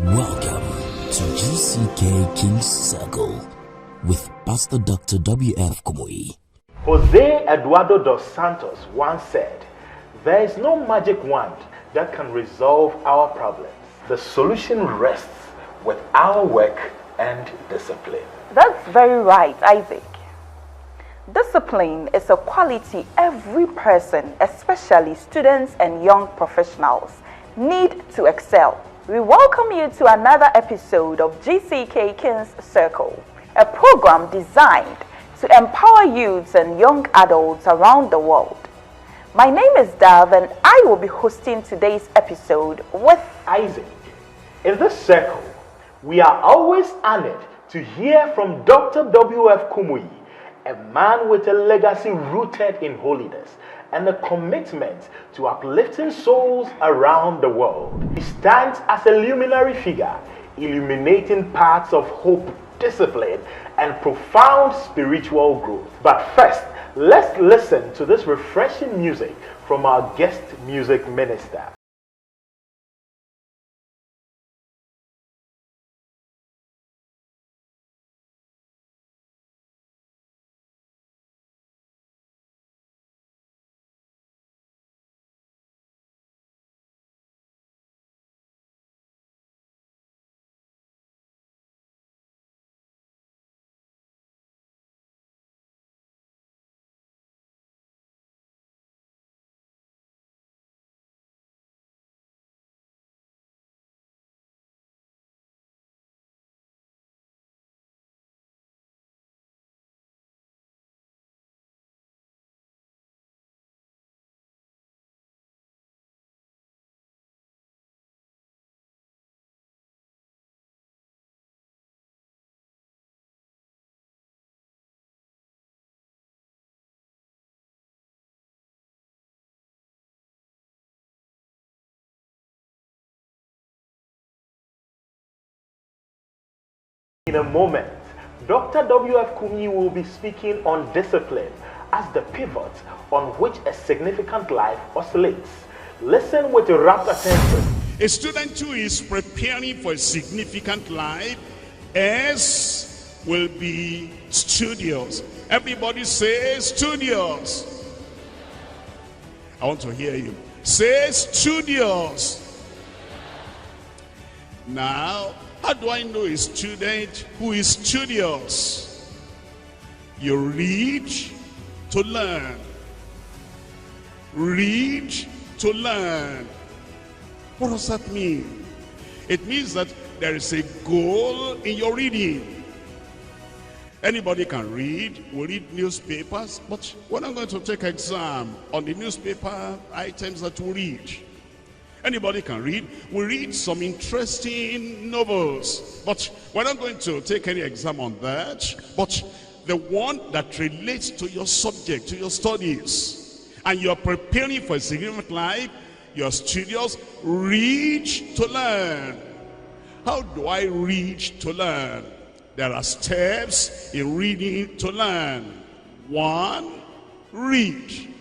Welcome to GCK King's Circle with Pastor Dr. W.F. Kumuyi. Jose Eduardo dos Santos once said, "There is no magic wand that can resolve our problems. The solution rests with our work and discipline." That's very right, Isaac. Discipline is a quality every person, especially students and young professionals, need to excel. We welcome you to another episode of GCK King's Circle, a program designed to empower youths and young adults around the world. My name is Dav and I will be hosting today's episode with Isaac. In this circle, we are always honored to hear from Dr. W.F. Kumuyi, a man with a legacy rooted in holiness and a commitment to uplifting souls around the world. He stands as a luminary figure, illuminating paths of hope, discipline, and profound spiritual growth. But first, let's listen to this refreshing music from our guest music minister. In a moment, Dr. W.F. Kumuyi will be speaking on discipline as the pivot on which a significant life oscillates. Listen with rapt attention. A student who is preparing for a significant life will be studious. Everybody say studious. I want to hear you. Say studious. Now, how do I know a student who is studious? You read to learn. Read to learn. What does that mean? It means that there is a goal in your reading. Anybody can read. We read newspapers, but we're not going to take exam on the newspaper items that we read. Anybody can read. We read some interesting novels, but we're not going to take any exam on that. But the one that relates to your subject, to your studies, and you're preparing for a significant life, you're studious, read to learn. How do I read to learn? There are steps in reading to learn. 1, read.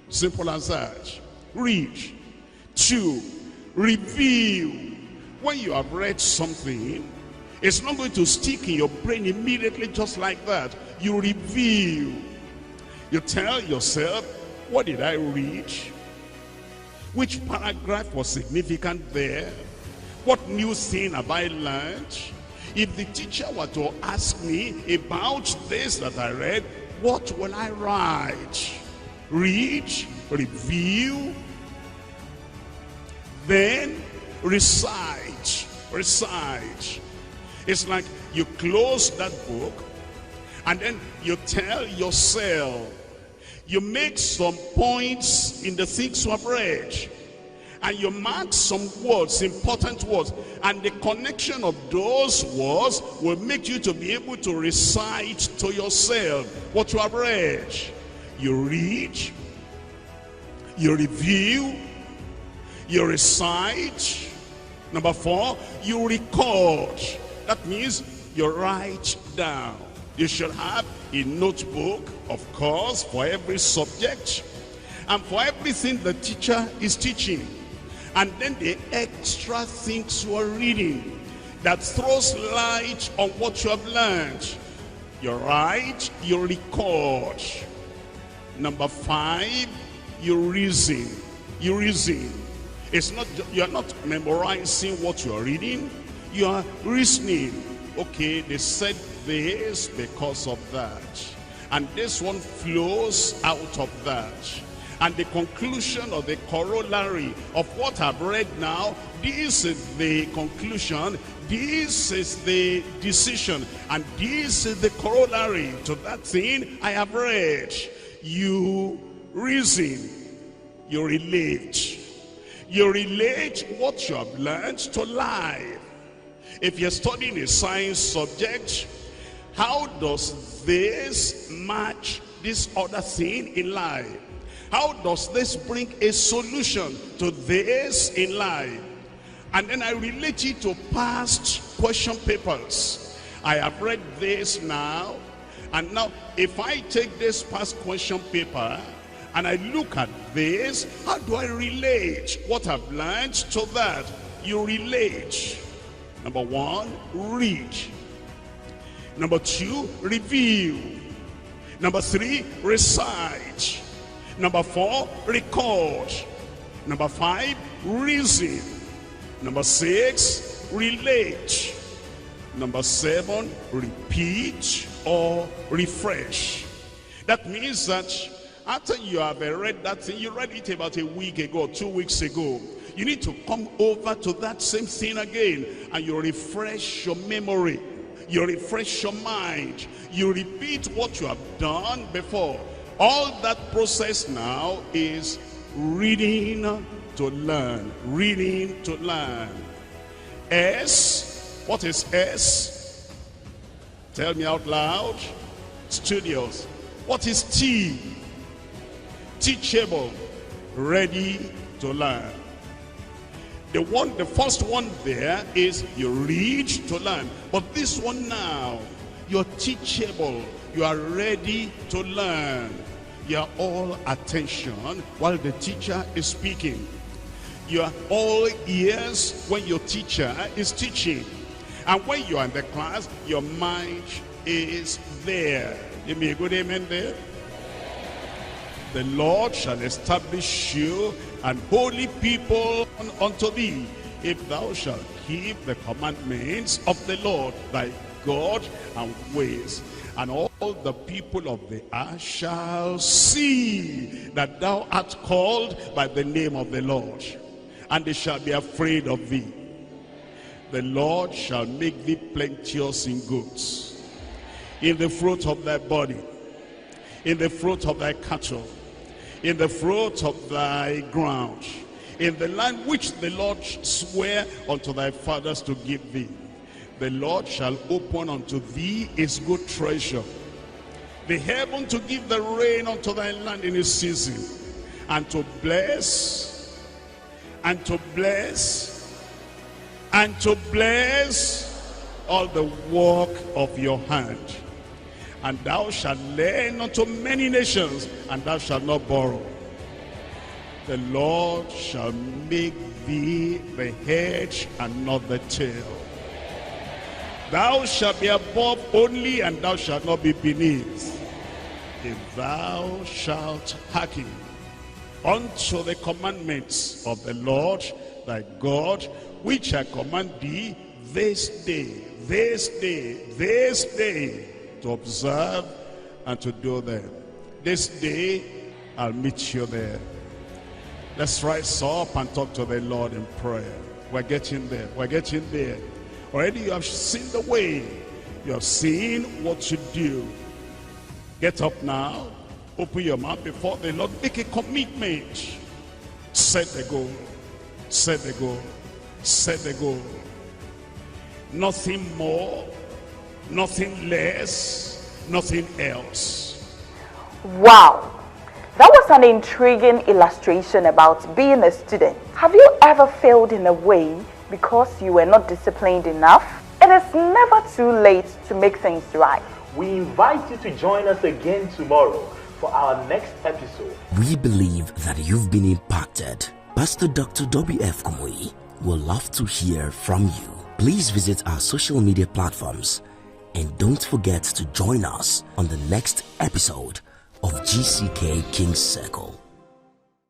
Simple as that. Read. 2, review. When you have read something, it's not going to stick in your brain immediately just like that. You review. You tell yourself, what did I read? Which paragraph was significant there? What new thing have I learned? If the teacher were to ask me about this that I read, what will I write? Read, review, then recite. Recite. It's like you close that book and then you tell yourself, you make some points in the things you have read, and you mark some words, important words, and the connection of those words will make you to be able to recite to yourself what you have read. You read, you review, you recite. Number 4, you record. That means you write down. You should have a notebook, of course, for every subject and for everything the teacher is teaching. And then the extra things you are reading. that throws light on what you have learned. You write, you record. Number 5, you reason. You reason. It's not, you are not memorizing what you are reading. You are reasoning. Okay, they said this because of that. And this one flows out of that. And the conclusion or the corollary of what I've read now, this is the conclusion, this is the decision, and this is the corollary to that thing I have read. You reason, you relate. You relate what you have learned to life. If you're studying a science subject, how does this match this other thing in life? How does this bring a solution to this in life? And then I relate it to past question papers. I have read this now, and now if I take this past question paper and I look at this, how do I relate what I've learned to that? You relate. Number 1, read. Number 2, review. Number 3, recite. Number 4, record. Number 5, reason. Number 6, relate. Number 7, repeat or refresh. That means that after you have read that thing, you read it about a week ago, 2 weeks ago, you need to come over to that same thing again, and you refresh your memory. You refresh your mind. You repeat what you have done before. All that process now is reading to learn. Reading to learn. S. What is S? Tell me out loud. Studios. What is T? Teachable. Ready to learn. The first one there is you read to learn. But this one now, you're teachable. You are ready to learn. You are all attention while the teacher is speaking. You are all ears when your teacher is teaching. And when you are in the class, your mind is there. Give me a good amen there. The Lord shall establish you an holy people unto thee, if thou shalt keep the commandments of the Lord thy God and ways. And all the people of the earth shall see that thou art called by the name of the Lord, and they shall be afraid of thee. The Lord shall make thee plenteous in goods, in the fruit of thy body, in the fruit of thy cattle, in the fruit of thy ground, in the land which the Lord sware unto thy fathers to give thee. The Lord shall open unto thee his good treasure, the heaven to give the rain unto thy land in his season, and to bless, and to bless, and to bless all the work of your hand. And thou shalt lend unto many nations, and thou shalt not borrow. The Lord shall make thee the head and not the tail. Thou shalt be above only, and thou shalt not be beneath. If thou shalt hearken unto the commandments of the Lord thy God, which I command thee this day, to observe and to do them. This day, I'll meet you there. Let's rise up and talk to the Lord in prayer. We're getting there. We're getting there. Already you have seen the way. You have seen what you do. Get up now. Open your mouth before the Lord. Make a commitment. Set the goal. Set the goal. Set the goal. Nothing more. Nothing less. Nothing else. Wow. That was an intriguing illustration about being a student. Have you ever failed in a way because you were not disciplined enough? It is never too late to make things right. We invite you to join us again tomorrow for our next episode. We believe that you've been impacted. Pastor Dr. W.F. Kumuyi will love to hear from you. Please visit our social media platforms and don't forget to join us on the next episode of GCK King's Circle.